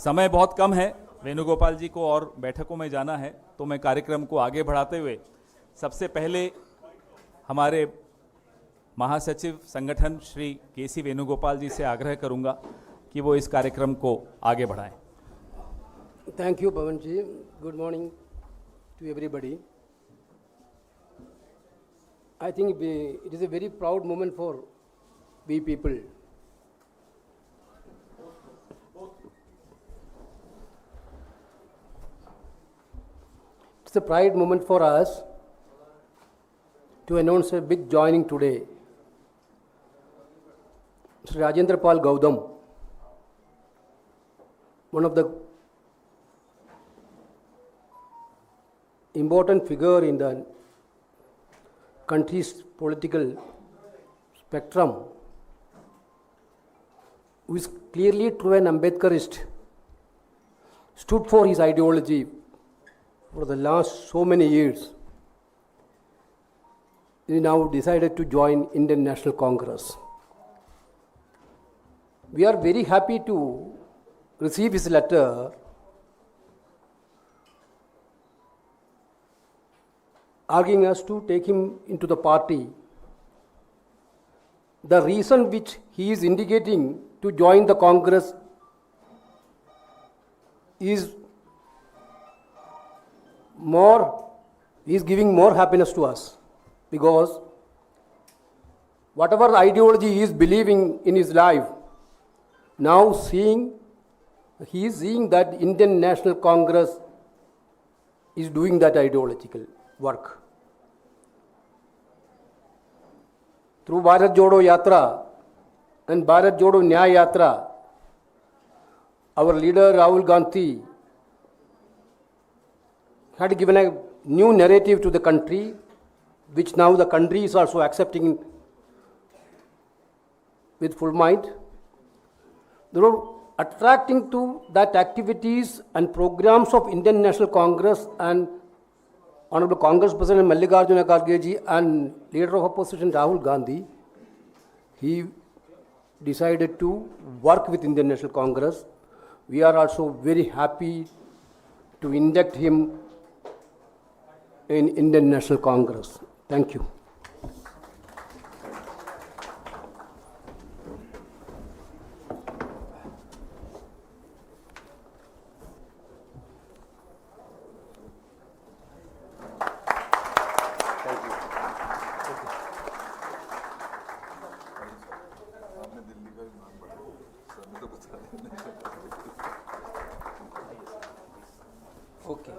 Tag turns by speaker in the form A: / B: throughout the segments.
A: समय बहुत कम है, वेणुगोपाल जी को और बैठकों में जाना है, तो मैं कार्यक्रम को आगे बढ़ाते हुए सबसे पहले हमारे महासचिव संगठन श्री केसी वेणुगोपाल जी से आग्रह करूंगा कि वो इस कार्यक्रम को आगे बढ़ाएं।
B: Thank you, Pawan ji. Good morning to everybody. I think it is a very proud moment for we people. It's a pride moment for us to announce a big joining today. Sri Rajendra Pal Gautam, one of the important figure in the country's political spectrum, who is clearly true an Ambedkarist, stood for his ideology for the last so many years. He now decided to join Indian National Congress. We are very happy to receive his letter arguing us to take him into the party. The reason which he is indicating to join the Congress is giving more happiness to us, because whatever ideology he is believing in his life, now he is seeing that Indian National Congress is doing that ideological work. Through Bharat Jodo Yatra and Bharat Jodo Nyay Yatra, our leader Rahul Gandhi had given a new narrative to the country, which now the country is also accepting with full mind. They were attracting to that activities and programs of Indian National Congress, and Honorable Congress President Mallikarjuna Kharge ji and Leader of Opposition Rahul Gandhi, he decided to work with Indian National Congress. We are also very happy to induct him in Indian National Congress. Thank you. Okay.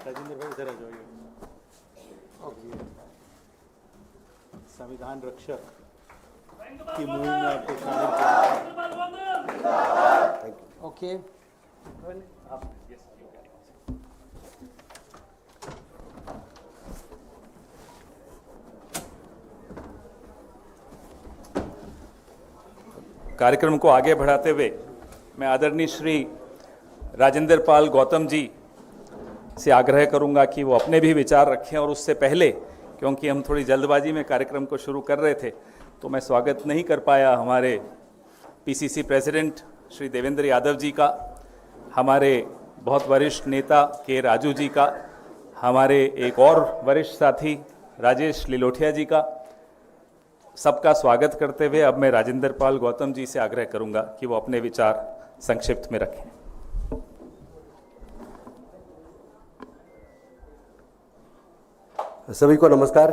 C: Rajendra भाई इधर आ जाइए। संविधान रक्षक की मुहिम में आपको शामिल किया।
B: Okay.
A: कार्यक्रम को आगे बढ़ाते हुए मैं आदरणीय श्री राजेंद्र पाल गौतम जी से आग्रह करूंगा कि वो अपने भी विचार रखें, और उससे पहले, क्योंकि हम थोड़ी जल्दबाजी में कार्यक्रम को शुरू कर रहे थे, तो मैं स्वागत नहीं कर पाया हमारे पीसीसी प्रेसिडेंट श्री देवेंद्र यादव जी का, हमारे बहुत वरिष्ठ नेता के राजू जी का, हमारे एक और वरिष्ठ साथी राजेश लिलोठिया जी का। सबका स्वागत करते हुए अब मैं राजेंद्र पाल गौतम जी से आग्रह करूंगा कि वो अपने विचार संक्षिप्त में रखें।
D: सभी को नमस्कार।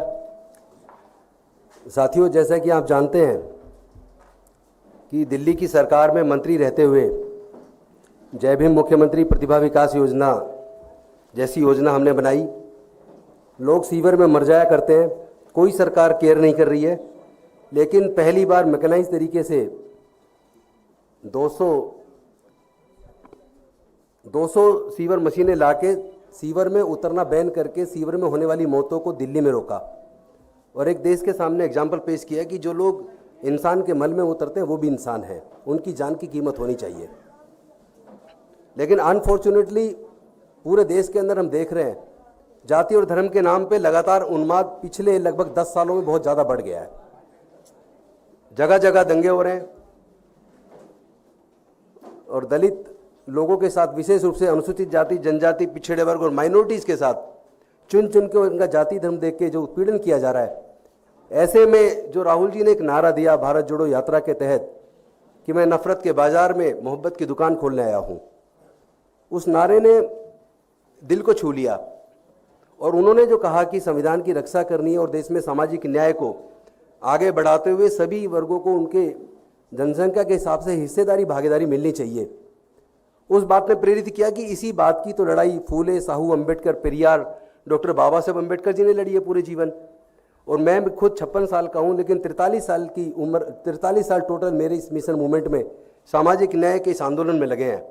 D: साथियों, जैसा कि आप जानते हैं कि दिल्ली की सरकार में मंत्री रहते हुए जय भीम मुख्यमंत्री प्रतिभा विकास योजना जैसी योजना हमने बनाई। लोग सीवर में मर जाया करते हैं, कोई सरकार केयर नहीं कर रही है, लेकिन पहली बार मैकेनाइज तरीके से 200 सीवर मशीनें लाके सीवर में उतरना बैन करके सीवर में होने वाली मौतों को दिल्ली में रोका, और एक देश के सामने एग्जाम्पल पेश किया कि जो लोग इंसान के मल में उतरते हैं वो भी इंसान हैं, उनकी जान की कीमत होनी चाहिए। लेकिन अनफॉर्चुनेटली पूरे देश के अंदर हम देख रहे हैं जाति और धर्म के नाम पे लगातार उन्माद पिछले लगभग 10 सालों में बहुत ज़्यादा बढ़ गया है। जगह जगह दंगे हो रहे हैं और दलित लोगों के साथ, विशेष रूप से अनुसूचित जाति, जनजाति, पिछड़े वर्ग और माइनॉरिटीज़ के साथ चुन चुन के उनका जाति धर्म देख के जो उत्पीड़न किया जा रहा है, ऐसे में जो राहुल जी ने एक नारा दिया भारत जोड़ो यात्रा के तहत कि मैं नफरत के बाजार में मोहब्बत की दुकान खोलने आया हूँ, उस नारे ने दिल को छू लिया। और उन्होंने जो कहा कि संविधान की रक्षा करनी है और देश में सामाजिक न्याय को आगे बढ़ाते हुए सभी वर्गों को उनके जनसंख्या के हिसाब से हिस्सेदारी भागीदारी मिलनी चाहिए, उस बात ने प्रेरित किया कि इसी बात की तो लड़ाई फूले, साहू, अंबेडकर, पेरियार, डॉक्टर बाबा साहब अंबेडकर जी ने लड़ी है पूरे जीवन। और मैं खुद 56 साल का हूँ, लेकिन 43 साल की उम्र, 43 साल टोटल मेरे इस मिशन मूवमेंट में, सामाजिक न्याय के इस आंदोलन में लगे हैं।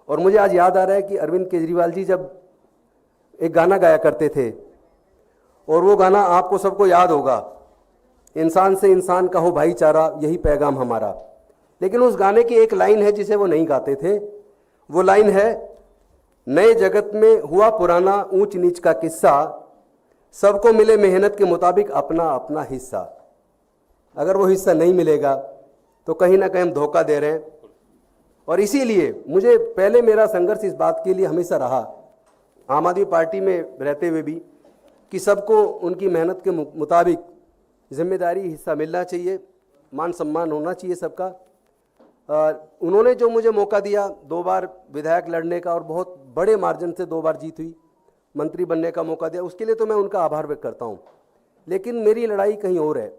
D: और मुझे आज याद आ रहा है कि अरविंद केजरीवाल जी जब एक गाना गाया करते थे, और वो गाना आपको सबको याद होगा, इंसान से इंसान का हो भाईचारा, यही पैगाम हमारा। लेकिन उस गाने की एक लाइन है जिसे वो नहीं गाते थे, वो लाइन है, नए जगत में हुआ पुराना ऊंच नीच का किस्सा, सबको मिले मेहनत के मुताबिक अपना अपना हिस्सा। अगर वो हिस्सा नहीं मिलेगा तो कहीं ना कहीं हम धोखा दे रहे हैं। और इसीलिए मुझे पहले मेरा संघर्ष इस बात के लिए हमेशा रहा, आम आदमी पार्टी में रहते हुए भी, कि सबको उनकी मेहनत के मुताबिक जिम्मेदारी हिस्सा मिलना चाहिए, मान सम्मान होना चाहिए सबका। उन्होंने जो मुझे मौका दिया 2 बार विधायक लड़ने का और बहुत बड़े मार्जिन से 2 बार जीत हुई, मंत्री बनने का मौका दिया, उसके लिए तो मैं उनका आभार व्यक्त करता हूँ। लेकिन मेरी लड़ाई कहीं और है।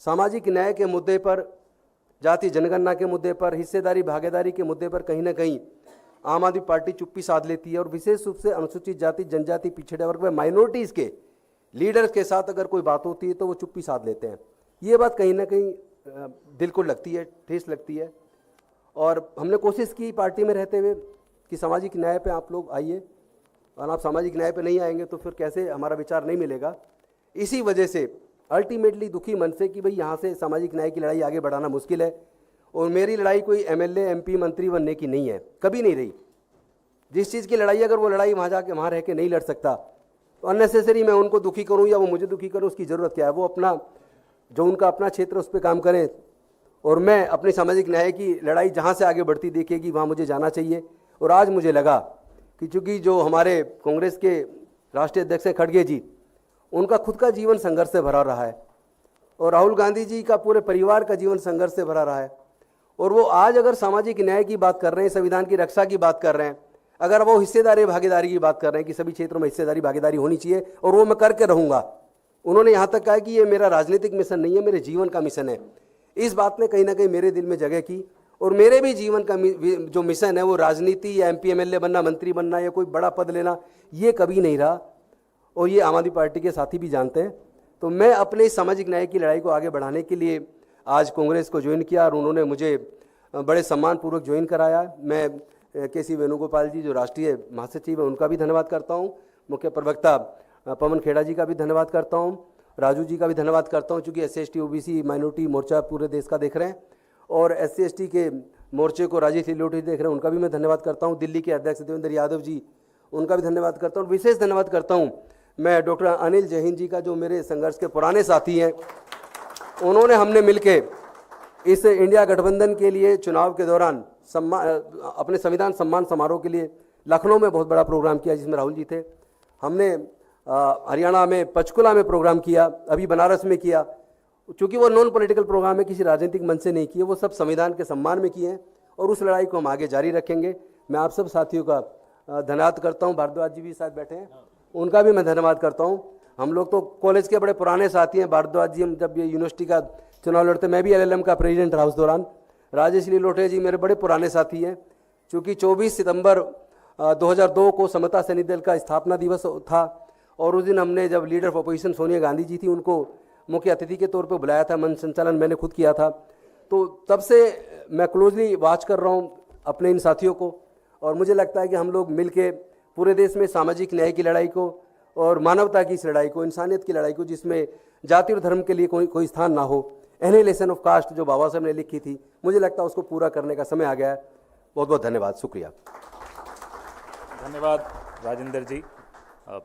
D: सामाजिक न्याय के मुद्दे पर, जाति जनगणना के मुद्दे पर, हिस्सेदारी भागीदारी के मुद्दे पर कहीं ना कहीं आम आदमी पार्टी चुप्पी साध लेती है। और विशेष रूप से अनुसूचित जाति, जनजाति, पिछड़े वर्ग में माइनॉरिटीज़ के लीडर्स के साथ अगर कोई बात होती है तो वो चुप्पी साध लेते हैं। ये बात कहीं ना कहीं दिल को लगती है, ठेस लगती है। और हमने कोशिश की पार्टी में रहते हुए कि सामाजिक न्याय पे आप लोग आइए, और आप सामाजिक न्याय पे नहीं आएंगे तो फिर कैसे हमारा विचार नहीं मिलेगा। इसी वजह से अल्टीमेटली दुखी मन से कि भाई यहाँ से सामाजिक न्याय की लड़ाई आगे बढ़ाना मुश्किल है। और मेरी लड़ाई कोई एमएलए, एमपी, मंत्री बनने की नहीं है, कभी नहीं रही। जिस चीज़ की लड़ाई, अगर वो लड़ाई वहाँ जाके वहाँ रह के नहीं लड़ सकता तो अननेसेसरी मैं उनको दुखी करूँ या वो मुझे दुखी करूँ, उसकी ज़रूरत क्या है। वो अपना जो उनका अपना क्षेत्र उस पर काम करें, और मैं अपनी सामाजिक न्याय की लड़ाई जहाँ से आगे बढ़ती देखेगी वहाँ मुझे जाना चाहिए। और आज मुझे लगा कि चूँकि जो हमारे कांग्रेस के राष्ट्रीय अध्यक्ष हैं खड़गे जी, उनका खुद का जीवन संघर्ष से भरा रहा है, और राहुल गांधी जी का पूरे परिवार का जीवन संघर्ष से भरा रहा है। और वो आज अगर सामाजिक न्याय की बात कर रहे हैं, संविधान की रक्षा की बात कर रहे हैं, अगर वो हिस्सेदारी भागीदारी की बात कर रहे हैं कि सभी क्षेत्रों में हिस्सेदारी भागीदारी होनी चाहिए और वो मैं करके रहूँगा। उन्होंने यहाँ तक कहा कि ये मेरा राजनीतिक मिशन नहीं है, मेरे जीवन का मिशन है। इस बात ने कहीं ना कहीं मेरे दिल में जगह की। और मेरे भी जीवन का जो मिशन है वो राजनीति या एमपी एमएलए बनना, मंत्री बनना या कोई बड़ा पद लेना, ये कभी नहीं रहा। और ये आम आदमी पार्टी के साथी भी जानते हैं। तो मैं अपने सामाजिक न्याय की लड़ाई को आगे बढ़ाने के लिए आज कांग्रेस को ज्वाइन किया, और उन्होंने मुझे बड़े सम्मानपूर्वक ज्वाइन कराया। मैं के.सी. वेणुगोपाल जी जो राष्ट्रीय महासचिव हैं उनका भी धन्यवाद करता हूँ, मुख्य प्रवक्ता पवन खेड़ा जी का भी धन्यवाद करता हूँ, राजू जी का भी धन्यवाद करता हूँ, चूँकि SC ST OBC माइनॉरिटी मोर्चा पूरे देश का देख रहे हैं, और SC ST के मोर्चे को राजीव सिलोटी देख रहे हैं, उनका भी मैं धन्यवाद करता हूँ। दिल्ली के अध्यक्ष देवेंद्र यादव जी, उनका भी धन्यवाद करता हूँ। विशेष धन्यवाद करता हूँ मैं डॉक्टर अनिल जैन जी का, जो मेरे संघर्ष के पुराने साथी हैं। उन्होंने हमने मिलके इस इंडिया गठबंधन के लिए चुनाव के दौरान अपने संविधान सम्मान समारोह के लिए लखनऊ में बहुत बड़ा प्रोग्राम किया, जिसमें राहुल जी थे। हमने हरियाणा में पंचकुला में प्रोग्राम किया, अभी बनारस में किया। चूँकि वो नॉन पॉलिटिकल प्रोग्राम है, किसी राजनीतिक मंच से नहीं किए, वो सब संविधान के सम्मान में किए हैं, और उस लड़ाई को हम आगे जारी रखेंगे। मैं आप सब साथियों का धन्यवाद करता हूँ। भारद्वाज जी भी साथ बैठे हैं, उनका भी मैं धन्यवाद करता हूँ। हम लोग तो कॉलेज के बड़े पुराने साथी हैं। भारद्वाज जी, हम जब ये यूनिवर्सिटी का चुनाव लड़ते, मैं भी LLM का प्रेसिडेंट रहा उस दौरान। राजेश लिलोटे जी मेरे बड़े पुराने साथी हैं। चूँकि 24 सितंबर 2002 को समता सैनिक दल का स्थापना दिवस था, और उस दिन हमने जब leader of opposition Sonia Gandhi ji थी, उनको मुख्य अतिथि के तौर पर बुलाया था। मंच संचालन मैंने खुद किया था। तो तब से मैं क्लोजली वॉच कर रहा हूँ अपने इन साथियों को, और मुझे लगता है कि हम लोग मिलके पूरे देश में सामाजिक न्याय की लड़ाई को और मानवता की इस लड़ाई को, इंसानियत की लड़ाई को, जिसमें जाति और धर्म के लिए कोई स्थान ना हो, एनिहिलेशन ऑफ कास्ट जो बाबा साहब ने लिखी थी, मुझे लगता है उसको पूरा करने का समय आ गया है। बहुत बहुत धन्यवाद, शुक्रिया।
A: धन्यवाद। राजेंद्र जी,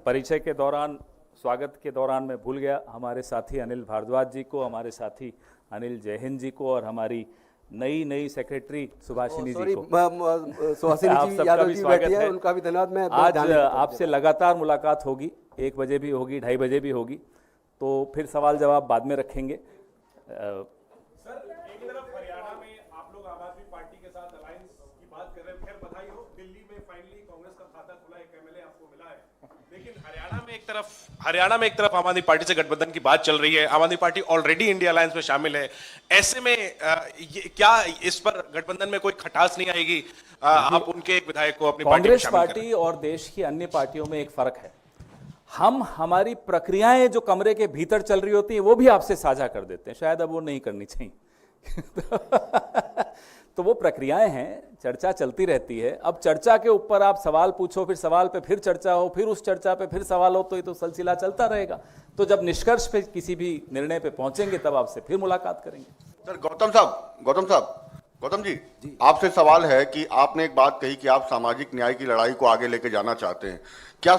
A: परिचय के दौरान, स्वागत के दौरान मैं भूल गया हमारे साथी अनिल भारद्वाज जी को, हमारे साथी अनिल जयहिंद जी को और हमारी नई सेक्रेटरी सुभाषिनी जी को।
D: सुहासिनी
A: आप
D: जी
A: सबका
D: यादव
A: भी
D: जी
A: स्वागत
D: बैठी है,
A: है।
D: उनका भी धन्यवाद। मैं
A: आज
D: ध्यान नहीं देता
A: आपसे लगातार मुलाकात होगी, 1 बजे भी होगी, 2:30 बजे भी होगी, तो फिर सवाल जवाब बाद में रखेंगे।
E: सर, एक तरफ हरियाणा में आप लोग आम आदमी पार्टी के साथ अलायंस की बात कर रहे हैं, खैर बधाई हो, दिल्ली में फाइनली कांग्रेस का खाता खुला, एक एमएलए आपको मिला है, लेकिन हरियाणा में एक तरफ आम आदमी पार्टी से गठबंधन की बात चल रही है, आम आदमी पार्टी ऑलरेडी इंडिया अलायंस में शामिल है, ऐसे में क्या इस पर गठबंधन में कोई खटास नहीं आएगी? आप उनके एक विधायक को अपनी पार्टी में
A: कांग्रेस
E: शामिल करें।
A: पार्टी और देश की अन्य पार्टियों में एक फर्क है, हम हमारी प्रक्रियाएं जो कमरे के भीतर चल रही होती हैं वो भी आपसे साझा कर देते हैं, शायद अब वो नहीं करनी चाहिए। तो वो प्रक्रियाएं हैं, चर्चा चलती रहती है। अब चर्चा के ऊपर आप सवाल पूछो, फिर सवाल पे फिर चर्चा हो, फिर उस चर्चा पे फिर सवाल हो, तो ये तो सिलसिला चलता रहेगा। तो जब निष्कर्ष पे किसी भी निर्णय पे पहुंचेंगे तब आपसे फिर मुलाकात करेंगे।
F: सर गौतम जी, आपसे सवाल है कि आपने एक बात कही कि आप सामाजिक न्याय की लड़ाई को आगे लेके जाना चाहते हैं। क्या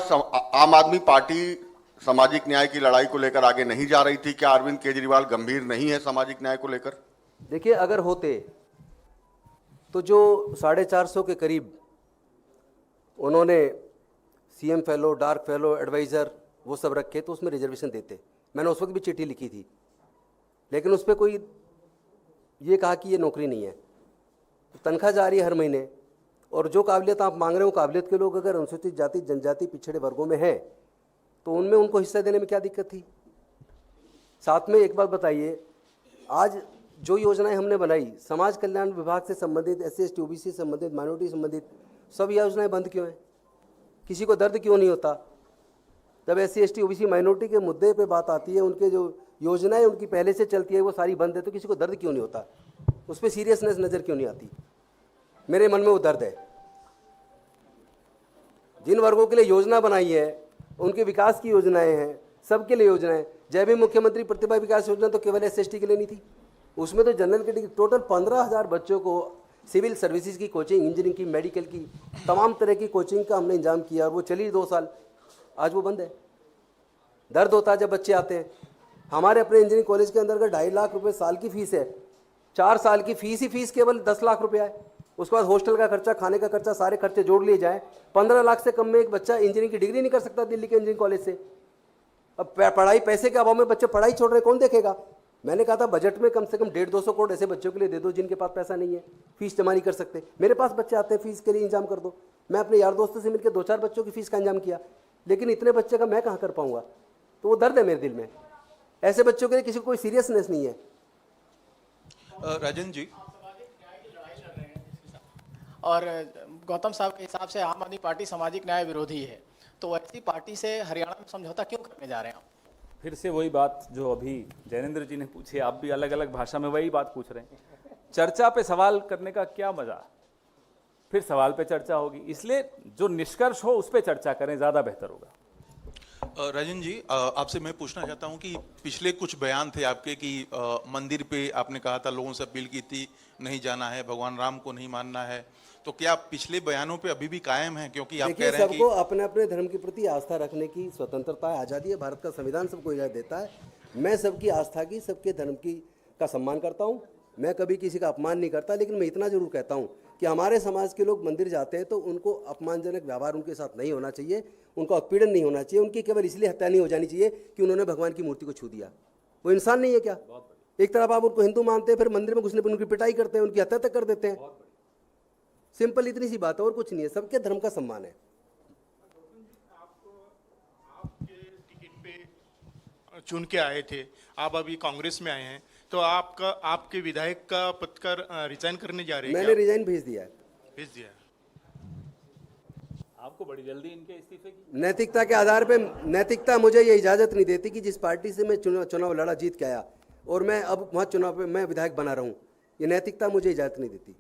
F: आम आदमी पार्टी सामाजिक न्याय की लड़ाई को लेकर आगे नहीं जा रही थी? क्या अरविंद केजरीवाल गंभीर नहीं है सामाजिक न्याय को लेकर?
D: देखिए, अगर होते तो जो 450 के करीब उन्होंने CM fellow, dark fellow, adviser वो सब रखे, तो उसमें रिजर्वेशन देते। मैंने उस वक्त भी चिट्ठी लिखी थी, लेकिन उस पर कोई ये कहा कि ये नौकरी नहीं है, तनख्वाह जा रही है हर महीने, और जो काबिलियत आप मांग रहे हो, काबिलियत के लोग अगर अनुसूचित जाति, जनजाति, पिछड़े वर्गों में हैं तो उनमें उनको हिस्सा देने में क्या दिक्कत थी? साथ में एक बात बताइए, आज जो योजनाएं हमने बनाई समाज कल्याण विभाग से संबंधित, SC/ST OBC से संबंधित, माइनॉरिटी संबंधित, सब योजनाएं बंद क्यों हैं? किसी को दर्द क्यों नहीं होता? जब SC/ST OBC माइनॉरिटी के मुद्दे पे बात आती है, उनके जो योजनाएं उनकी पहले से चलती है वो सारी बंद है, तो किसी को दर्द क्यों नहीं होता? उस पर सीरियसनेस नज़र क्यों नहीं आती? मेरे मन में वो दर्द है। जिन वर्गों के लिए योजना बनाई है, उनके विकास की योजनाएं हैं, सबके लिए योजनाएं। जय भीम मुख्यमंत्री प्रतिभा विकास योजना तो केवल SC/ST के लिए नहीं थी, उसमें तो जनरल कैटेगरी टोटल 15,000 बच्चों को सिविल सर्विसेज की कोचिंग, इंजीनियरिंग की, मेडिकल की, तमाम तरह की कोचिंग का हमने इंतजाम किया, और वो चली 2 साल, आज वो बंद है। दर्द होता है जब बच्चे आते हैं। हमारे अपने इंजीनियरिंग कॉलेज के अंदर का 2.5 लाख रुपए साल की फीस है, 4 साल की फीस ही फीस केवल 10 लाख रुपया है। उसके बाद हॉस्टल का खर्चा, खाने का खर्चा, सारे खर्चे जोड़ लिए जाएँ, 15 लाख से कम में एक बच्चा इंजीनियरिंग की डिग्री नहीं कर सकता दिल्ली के इंजीनियरिंग कॉलेज से। अब पढ़ाई, पैसे के अभाव में बच्चे पढ़ाई छोड़ रहे, कौन देखेगा? मैंने कहा था बजट में कम से कम 150-200 करोड़ ऐसे बच्चों के लिए दे दो जिनके पास पैसा नहीं है, फीस जमा नहीं कर सकते। मेरे पास बच्चे आते हैं, फीस के लिए इंतजाम कर दो। मैं अपने यार दोस्तों से मिलकर 2-4 बच्चों की फीस का इंतजाम किया, लेकिन इतने बच्चे का मैं कहाँ कर पाऊंगा? तो वो दर्द है मेरे दिल में। ऐसे बच्चों के लिए किसी को कोई सीरियसनेस नहीं है।
C: राजन जी,
G: और गौतम साहब के हिसाब से आम आदमी पार्टी सामाजिक न्याय विरोधी है, तो ऐसी पार्टी से हरियाणा में समझौता क्यों करने जा रहे हैं आप?
A: फिर से वही बात जो अभी जैनेंद्र जी ने पूछी, आप भी अलग अलग भाषा में वही बात पूछ रहे हैं। चर्चा पे सवाल करने का क्या मजा? फिर सवाल पे चर्चा होगी, इसलिए जो निष्कर्ष हो उस पे चर्चा करें, ज्यादा बेहतर होगा।
C: राजन जी, आपसे मैं पूछना चाहता हूं कि पिछले कुछ बयान थे आपके कि मंदिर पे आपने कहा था, लोगों से अपील की थी नहीं जाना है, भगवान राम को नहीं मानना है, तो क्या पिछले बयानों पे अभी भी कायम है? क्योंकि आप कह रहे हैं कि
D: सबको अपने अपने धर्म के प्रति आस्था रखने की स्वतंत्रता है, आज़ादी है, भारत का संविधान सबको इजाज़त देता है। मैं सबकी आस्था की, सबके धर्म की का सम्मान करता हूँ, मैं कभी किसी का अपमान नहीं करता, लेकिन मैं इतना जरूर कहता हूँ कि हमारे समाज के लोग मंदिर जाते हैं तो उनको अपमानजनक व्यवहार उनके साथ नहीं होना चाहिए, उनका उत्पीड़न नहीं होना चाहिए, उनकी केवल इसलिए हत्या नहीं हो जानी चाहिए कि उन्होंने भगवान की मूर्ति को छू दिया। वो इंसान नहीं है क्या? एक तरफ आप उनको हिंदू मानते हैं, फिर मंदिर में घुसने पर उनकी पिटाई करते हैं, उनकी हत्या तक कर देते हैं। सिंपल इतनी सी बात है, और कुछ नहीं है। सबके धर्म का सम्मान है।
H: आपके टिकट पे चुन के आए थे, आप अभी कांग्रेस में आए हैं, तो आपका आपके विधायक का पद का रिजाइन करने जा रहे हैं?
D: मैंने रिजाइन भेज दिया है।
H: भेज दिया है।
A: आपको बड़ी जल्दी इनके इस्तीफे की?
D: नैतिकता के आधार पे, नैतिकता मुझे ये इजाज़त नहीं देती कि जिस पार्टी से मैं चुनाव लड़ा, जीत के आया, और मैं अब वहाँ चुनाव पे मैं विधायक बना रहा हूँ, ये नैतिकता मुझे इजाज़त नहीं देती।